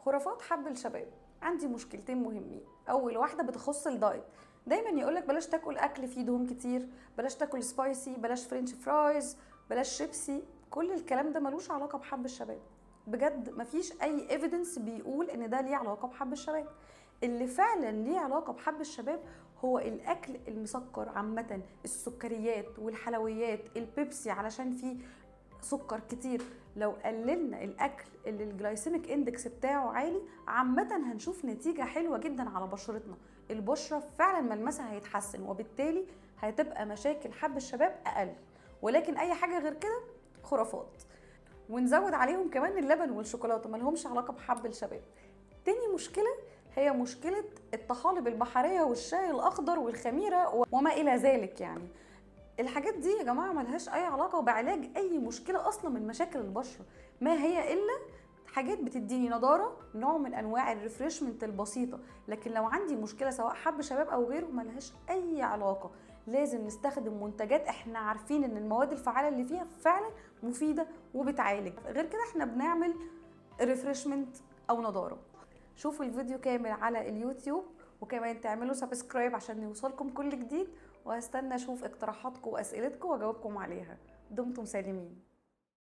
خرافات حب الشباب. عندي مشكلتين مهمين. اول واحده بتخص الدايت. دايما يقولك بلاش تاكل اكل فيه دهون كتير، بلاش تاكل سبايسي، بلاش فرنش فرايز، بلاش شيبسي. كل الكلام ده ملوش علاقه بحب الشباب. بجد مفيش اي ايفيدنس بيقول ان ده ليه علاقه بحب الشباب. اللي فعلا ليه علاقه بحب الشباب هو الاكل المسكر عامه، السكريات والحلويات، البيبسي علشان فيه سكر كتير. لو قللنا الاكل اللي الجلايسيميك اندكس بتاعه عالي عامه هنشوف نتيجه حلوه جدا على بشرتنا. البشره فعلا ملمسها هيتحسن، وبالتالي هتبقى مشاكل حب الشباب اقل. ولكن اي حاجه غير كده خرافات. ونزود عليهم كمان اللبن والشوكولاته، ملهمش علاقه بحب الشباب. تاني مشكله هي مشكله الطحالب البحريه والشاي الاخضر والخميره وما الى ذلك. يعني الحاجات دي يا جماعه ملهاش اي علاقه بعلاج اي مشكله اصلا من مشاكل البشره. ما هي الا حاجات بتديني نضاره، نوع من انواع الريفريشمنت البسيطه. لكن لو عندي مشكله سواء حب شباب او غيره ملهاش اي علاقه. لازم نستخدم منتجات احنا عارفين ان المواد الفعاله اللي فيها فعلا مفيده وبتعالج. غير كده احنا بنعمل ريفريشمنت او نضاره. شوفوا الفيديو كامل على اليوتيوب، وكمان تعملوا سبسكرايب عشان يوصلكم كل جديد. وهستنى اشوف اقتراحاتكم واسئلتكم واجاوبكم عليها. دمتم سالمين.